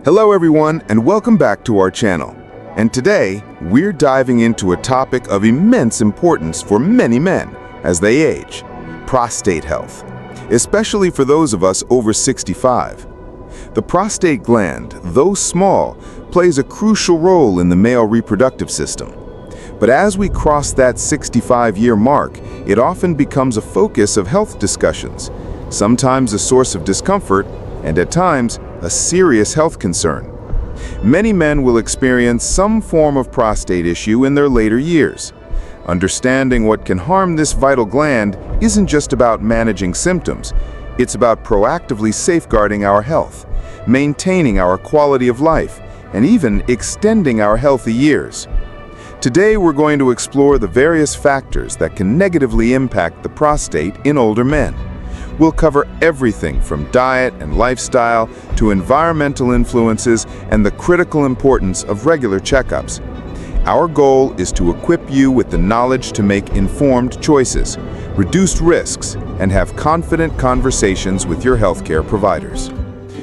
Hello everyone, and welcome back to our channel. And today, we're diving into a topic of immense importance for many men as they age: prostate health, especially for those of us over 65. The prostate gland, though small, plays a crucial role in the male reproductive system. But as we cross that 65-year mark, it often becomes a focus of health discussions, sometimes a source of discomfort, and at times, a serious health concern. Many men will experience some form of prostate issue in their later years. Understanding what can harm this vital gland isn't just about managing symptoms, it's about proactively safeguarding our health, maintaining our quality of life, and even extending our healthy years. Today, we're going to explore the various factors that can negatively impact the prostate in older men. We'll cover everything from diet and lifestyle to environmental influences and the critical importance of regular checkups. Our goal is to equip you with the knowledge to make informed choices, reduce risks, and have confident conversations with your healthcare providers.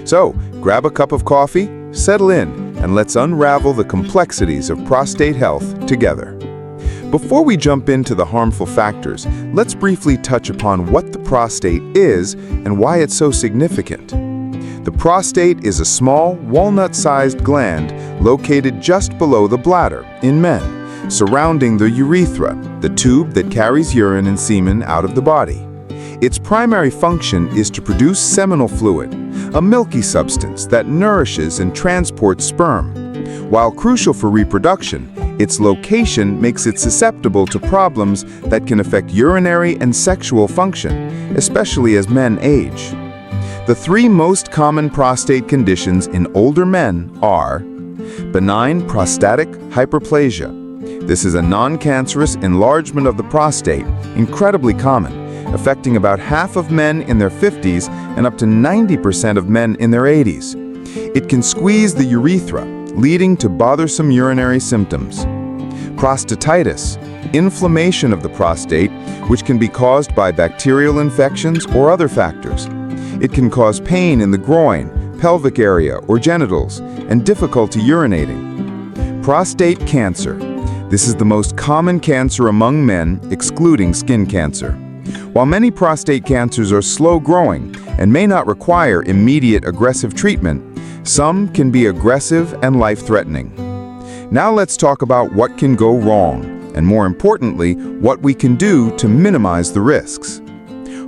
So, grab a cup of coffee, settle in, and let's unravel the complexities of prostate health together. Before we jump into the harmful factors, let's briefly touch upon what the prostate is and why it's so significant. The prostate is a small, walnut-sized gland located just below the bladder in men, surrounding the urethra, the tube that carries urine and semen out of the body. Its primary function is to produce seminal fluid, a milky substance that nourishes and transports sperm. While crucial for reproduction, its location makes it susceptible to problems that can affect urinary and sexual function, especially as men age. The three most common prostate conditions in older men are benign prostatic hyperplasia. This is a non-cancerous enlargement of the prostate, incredibly common, affecting about half of men in their 50s and up to 90% of men in their 80s. It can squeeze the urethra, leading to bothersome urinary symptoms. Prostatitis, inflammation of the prostate, which can be caused by bacterial infections or other factors. It can cause pain in the groin, pelvic area, or genitals, and difficulty urinating. Prostate cancer. This is the most common cancer among men, excluding skin cancer. While many prostate cancers are slow-growing and may not require immediate aggressive treatment, some can be aggressive and life-threatening. Now let's talk about what can go wrong, and more importantly, what we can do to minimize the risks.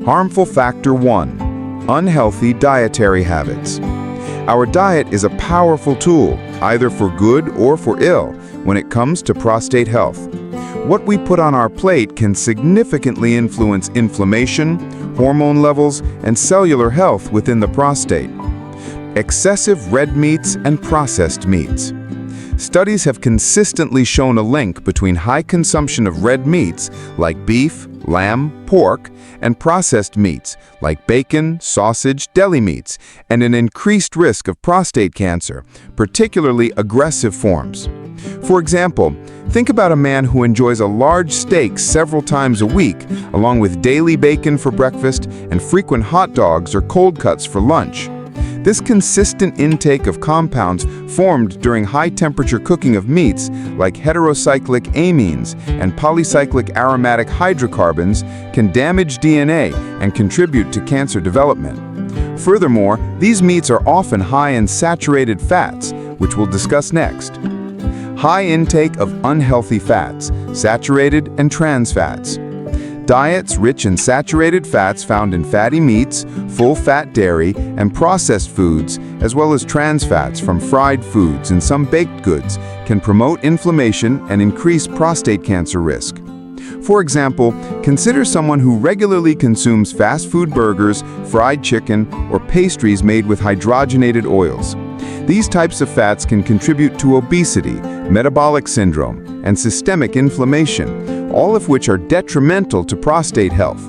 Harmful factor 1: unhealthy dietary habits. Our diet is a powerful tool, either for good or for ill, when it comes to prostate health. What we put on our plate can significantly influence inflammation, hormone levels, and cellular health within the prostate. Excessive red meats and processed meats. Studies have consistently shown a link between high consumption of red meats like beef, lamb, pork, and processed meats like bacon, sausage, deli meats, and an increased risk of prostate cancer, particularly aggressive forms. For example, think about a man who enjoys a large steak several times a week, along with daily bacon for breakfast and frequent hot dogs or cold cuts for lunch. This consistent intake of compounds formed during high-temperature cooking of meats, like heterocyclic amines and polycyclic aromatic hydrocarbons, can damage DNA and contribute to cancer development. Furthermore, these meats are often high in saturated fats, which we'll discuss next. High intake of unhealthy fats, saturated and trans fats. Diets rich in saturated fats found in fatty meats, full-fat dairy, and processed foods, as well as trans fats from fried foods and some baked goods, can promote inflammation and increase prostate cancer risk. For example, consider someone who regularly consumes fast food burgers, fried chicken, or pastries made with hydrogenated oils. These types of fats can contribute to obesity, metabolic syndrome, and systemic inflammation, all of which are detrimental to prostate health.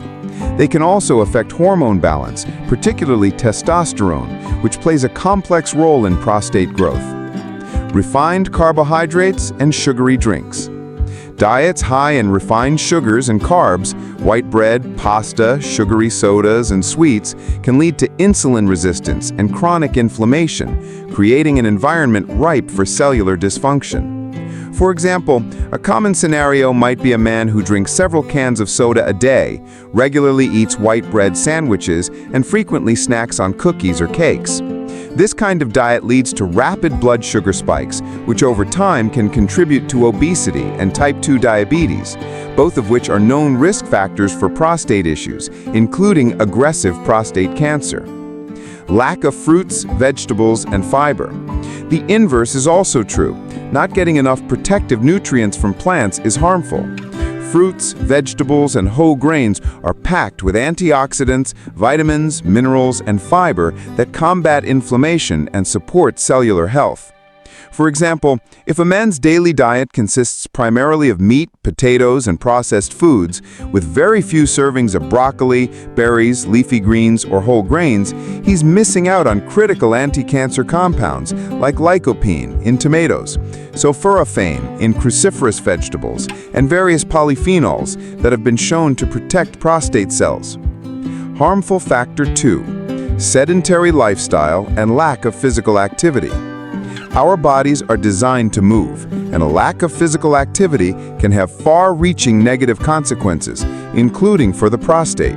They can also affect hormone balance, particularly testosterone, which plays a complex role in prostate growth. Refined carbohydrates and sugary drinks. Diets high in refined sugars and carbs, White bread, pasta, sugary sodas, and sweets can lead to insulin resistance and chronic inflammation, creating an environment ripe for cellular dysfunction. For example, a common scenario might be a man who drinks several cans of soda a day, regularly eats white bread sandwiches, and frequently snacks on cookies or cakes. This kind of diet leads to rapid blood sugar spikes, which over time can contribute to obesity and type 2 diabetes, both of which are known risk factors for prostate issues, including aggressive prostate cancer. Lack of fruits, vegetables, and fiber. The inverse is also true. Not getting enough protective nutrients from plants is harmful. Fruits, vegetables, and whole grains are packed with antioxidants, vitamins, minerals, and fiber that combat inflammation and support cellular health. For example, if a man's daily diet consists primarily of meat, potatoes, and processed foods, with very few servings of broccoli, berries, leafy greens, or whole grains, he's missing out on critical anti-cancer compounds like lycopene in tomatoes, sulforaphane in cruciferous vegetables, and various polyphenols that have been shown to protect prostate cells. Harmful factor 2: sedentary lifestyle and lack of physical activity. Our bodies are designed to move, and a lack of physical activity can have far-reaching negative consequences, including for the prostate.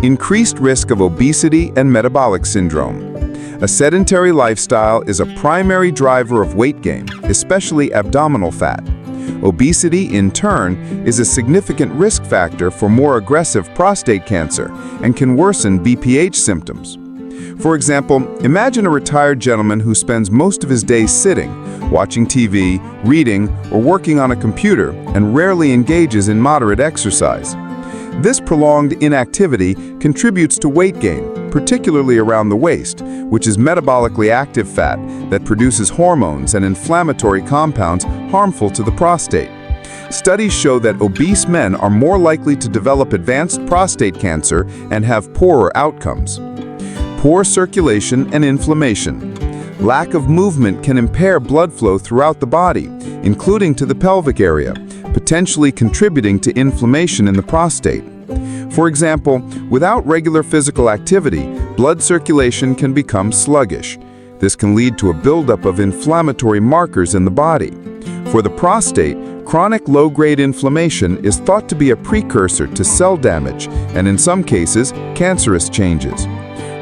Increased risk of obesity and metabolic syndrome. A sedentary lifestyle is a primary driver of weight gain, especially abdominal fat. Obesity, in turn, is a significant risk factor for more aggressive prostate cancer and can worsen BPH symptoms. For example, imagine a retired gentleman who spends most of his day sitting, watching TV, reading, or working on a computer, and rarely engages in moderate exercise. This prolonged inactivity contributes to weight gain, particularly around the waist, which is metabolically active fat that produces hormones and inflammatory compounds harmful to the prostate. Studies show that obese men are more likely to develop advanced prostate cancer and have poorer outcomes. Poor circulation and inflammation. Lack of movement can impair blood flow throughout the body, including to the pelvic area, potentially contributing to inflammation in the prostate. For example, without regular physical activity, blood circulation can become sluggish. This can lead to a buildup of inflammatory markers in the body. For the prostate, chronic low-grade inflammation is thought to be a precursor to cell damage and, in some cases, cancerous changes.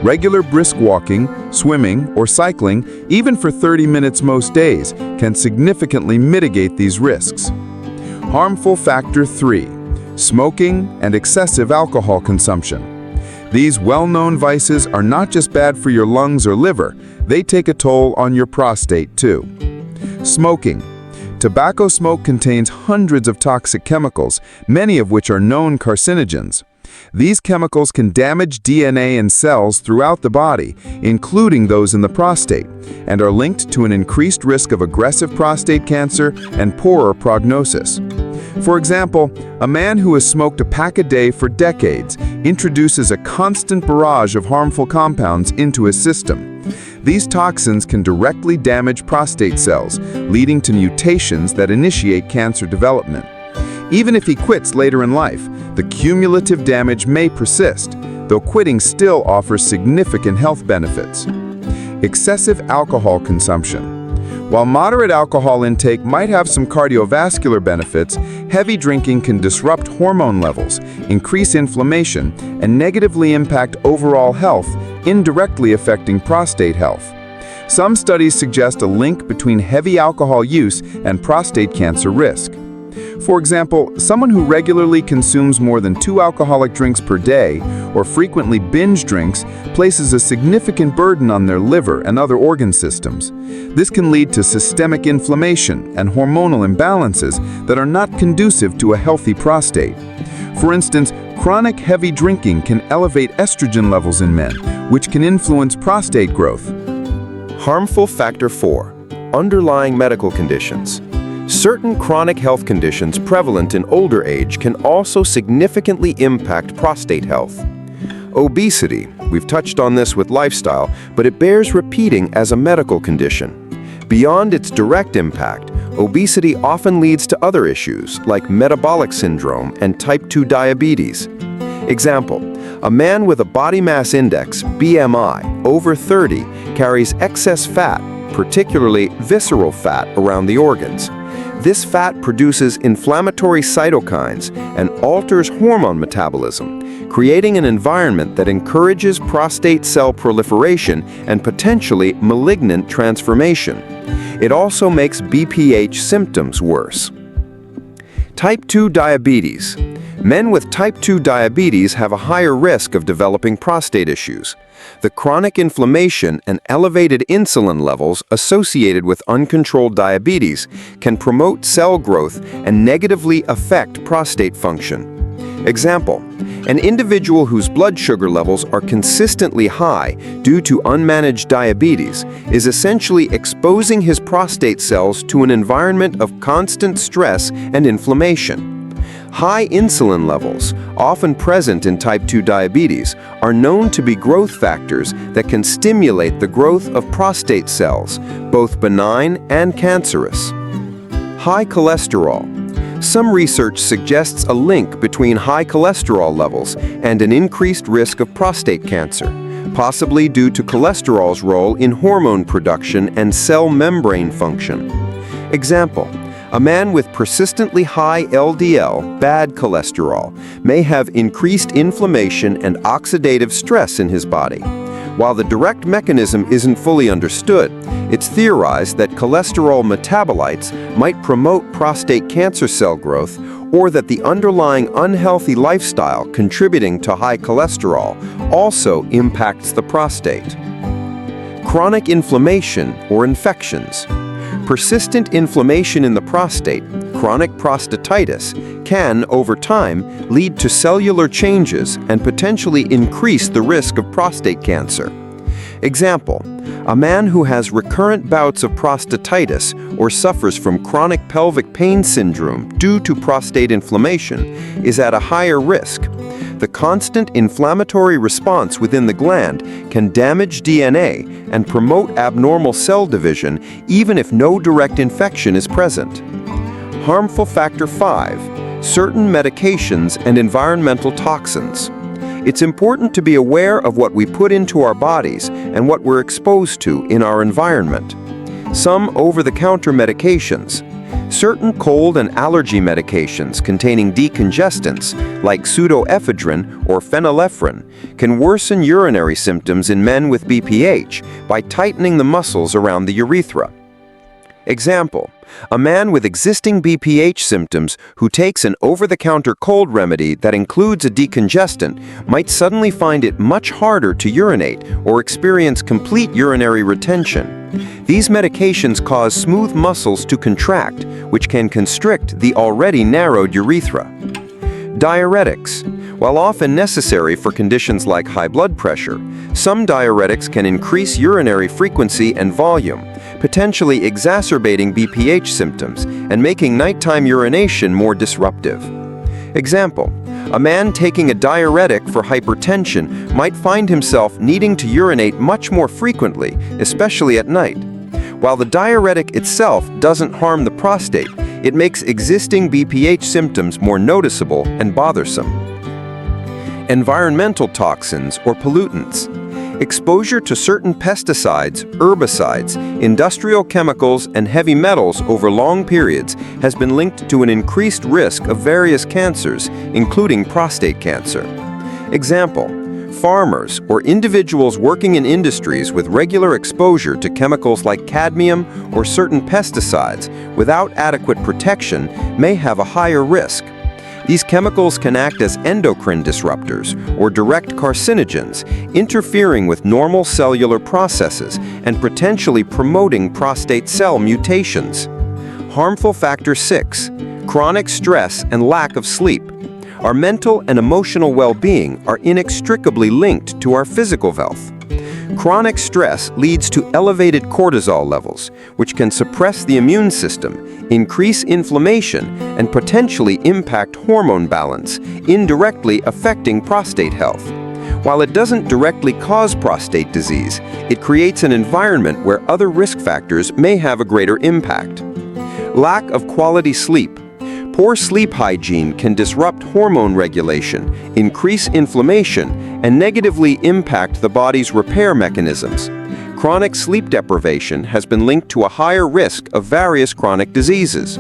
Regular brisk walking, swimming, or cycling, even for 30 minutes most days, can significantly mitigate these risks. Harmful factor 3: smoking and excessive alcohol consumption. These well-known vices are not just bad for your lungs or liver, they take a toll on your prostate too. Smoking. Tobacco smoke contains hundreds of toxic chemicals, many of which are known carcinogens. These chemicals can damage DNA and cells throughout the body, including those in the prostate, and are linked to an increased risk of aggressive prostate cancer and poorer prognosis. For example, a man who has smoked a pack a day for decades introduces a constant barrage of harmful compounds into his system. These toxins can directly damage prostate cells, leading to mutations that initiate cancer development. Even if he quits later in life, the cumulative damage may persist, though quitting still offers significant health benefits. Excessive alcohol consumption. While moderate alcohol intake might have some cardiovascular benefits, heavy drinking can disrupt hormone levels, increase inflammation, and negatively impact overall health, indirectly affecting prostate health. Some studies suggest a link between heavy alcohol use and prostate cancer risk. For example, someone who regularly consumes more than 2 alcoholic drinks per day or frequently binge drinks places a significant burden on their liver and other organ systems. This can lead to systemic inflammation and hormonal imbalances that are not conducive to a healthy prostate. For instance, chronic heavy drinking can elevate estrogen levels in men, which can influence prostate growth. Harmful factor 4: underlying medical conditions. Certain chronic health conditions prevalent in older age can also significantly impact prostate health. Obesity, we've touched on this with lifestyle, but it bears repeating as a medical condition. Beyond its direct impact, obesity often leads to other issues like metabolic syndrome and type 2 diabetes. Example, a man with a body mass index, BMI, over 30 carries excess fat, particularly visceral fat, around the organs. This fat produces inflammatory cytokines and alters hormone metabolism, creating an environment that encourages prostate cell proliferation and potentially malignant transformation. It also makes BPH symptoms worse. Type 2 diabetes. Men with type 2 diabetes have a higher risk of developing prostate issues. The chronic inflammation and elevated insulin levels associated with uncontrolled diabetes can promote cell growth and negatively affect prostate function. Example, an individual whose blood sugar levels are consistently high due to unmanaged diabetes is essentially exposing his prostate cells to an environment of constant stress and inflammation. High insulin levels, often present in type 2 diabetes, are known to be growth factors that can stimulate the growth of prostate cells, both benign and cancerous. High cholesterol. Some research suggests a link between high cholesterol levels and an increased risk of prostate cancer, possibly due to cholesterol's role in hormone production and cell membrane function. Example, a man with persistently high LDL, bad cholesterol, may have increased inflammation and oxidative stress in his body. While the direct mechanism isn't fully understood, it's theorized that cholesterol metabolites might promote prostate cancer cell growth, or that the underlying unhealthy lifestyle contributing to high cholesterol also impacts the prostate. Chronic inflammation or infections. Persistent inflammation in the prostate, chronic prostatitis, can, over time, lead to cellular changes and potentially increase the risk of prostate cancer. Example, a man who has recurrent bouts of prostatitis or suffers from chronic pelvic pain syndrome due to prostate inflammation is at a higher risk. The constant inflammatory response within the gland can damage DNA and promote abnormal cell division even if no direct infection is present. Harmful factor 5, certain medications and environmental toxins. It's important to be aware of what we put into our bodies and what we're exposed to in our environment. Some over-the-counter medications. Certain cold and allergy medications containing decongestants, like pseudoephedrine or phenylephrine, can worsen urinary symptoms in men with BPH by tightening the muscles around the urethra. Example, a man with existing BPH symptoms who takes an over-the-counter cold remedy that includes a decongestant might suddenly find it much harder to urinate or experience complete urinary retention. These medications cause smooth muscles to contract, which can constrict the already narrowed urethra. Diuretics. While often necessary for conditions like high blood pressure, some diuretics can increase urinary frequency and volume, potentially exacerbating BPH symptoms and making nighttime urination more disruptive. Example, a man taking a diuretic for hypertension might find himself needing to urinate much more frequently, especially at night. While the diuretic itself doesn't harm the prostate, it makes existing BPH symptoms more noticeable and bothersome. Environmental toxins or pollutants. Exposure to certain pesticides, herbicides, industrial chemicals, and heavy metals over long periods has been linked to an increased risk of various cancers, including prostate cancer. Example, farmers or individuals working in industries with regular exposure to chemicals like cadmium or certain pesticides without adequate protection may have a higher risk. These chemicals can act as endocrine disruptors or direct carcinogens, interfering with normal cellular processes and potentially promoting prostate cell mutations. Harmful factor 6, chronic stress and lack of sleep. Our mental and emotional well-being are inextricably linked to our physical health. Chronic stress leads to elevated cortisol levels, which can suppress the immune system, increase inflammation, and potentially impact hormone balance, indirectly affecting prostate health. While it doesn't directly cause prostate disease, it creates an environment where other risk factors may have a greater impact. Lack of quality sleep. Poor sleep hygiene can disrupt hormone regulation, increase inflammation, and negatively impact the body's repair mechanisms. Chronic sleep deprivation has been linked to a higher risk of various chronic diseases.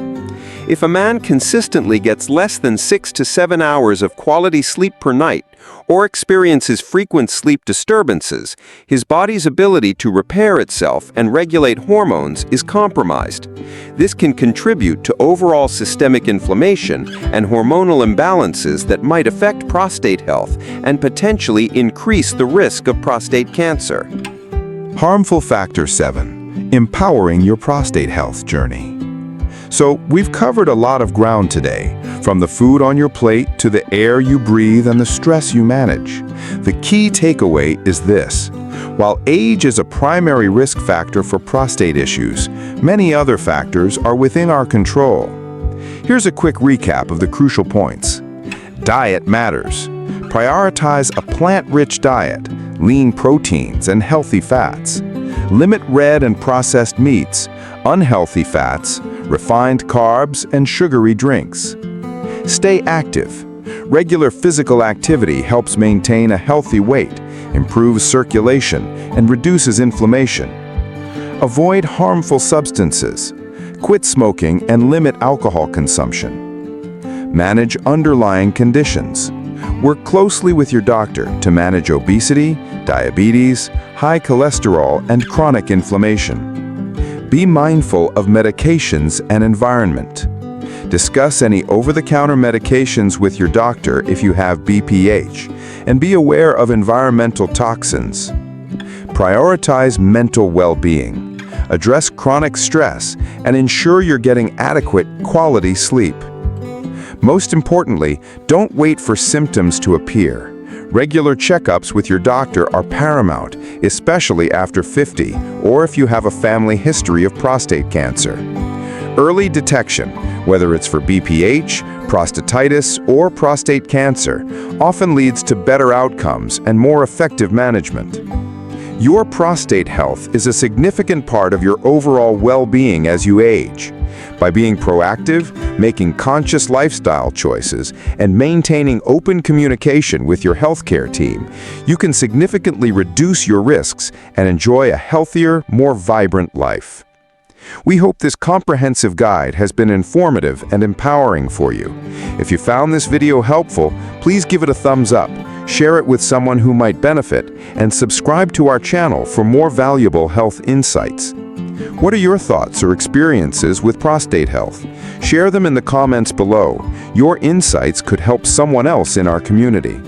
If a man consistently gets less than 6 to 7 hours of quality sleep per night, or experiences frequent sleep disturbances, his body's ability to repair itself and regulate hormones is compromised. This can contribute to overall systemic inflammation and hormonal imbalances that might affect prostate health and potentially increase the risk of prostate cancer. Harmful factor 7, empowering your prostate health journey. So we've covered a lot of ground today, from the food on your plate to the air you breathe and the stress you manage. The key takeaway is this: while age is a primary risk factor for prostate issues, many other factors are within our control. Here's a quick recap of the crucial points. Diet matters. Prioritize a plant-rich diet, lean proteins, and healthy fats. Limit red and processed meats, unhealthy fats, refined carbs, and sugary drinks. Stay active. Regular physical activity helps maintain a healthy weight, improves circulation, and reduces inflammation. Avoid harmful substances. Quit smoking and limit alcohol consumption. Manage underlying conditions. Work closely with your doctor to manage obesity, diabetes, high cholesterol, and chronic inflammation. Be mindful of medications and environment. Discuss any over-the-counter medications with your doctor if you have BPH, and be aware of environmental toxins. Prioritize mental well-being. Address chronic stress and ensure you're getting adequate, quality sleep. Most importantly, don't wait for symptoms to appear. Regular checkups with your doctor are paramount, especially after 50 or if you have a family history of prostate cancer. Early detection, whether it's for BPH, prostatitis, or prostate cancer, often leads to better outcomes and more effective management. Your prostate health is a significant part of your overall well-being as you age. By being proactive, making conscious lifestyle choices, and maintaining open communication with your healthcare team, you can significantly reduce your risks and enjoy a healthier, more vibrant life. We hope this comprehensive guide has been informative and empowering for you. If you found this video helpful, please give it a thumbs up, share it with someone who might benefit, and subscribe to our channel for more valuable health insights. What are your thoughts or experiences with prostate health? Share them in the comments below. Your insights could help someone else in our community.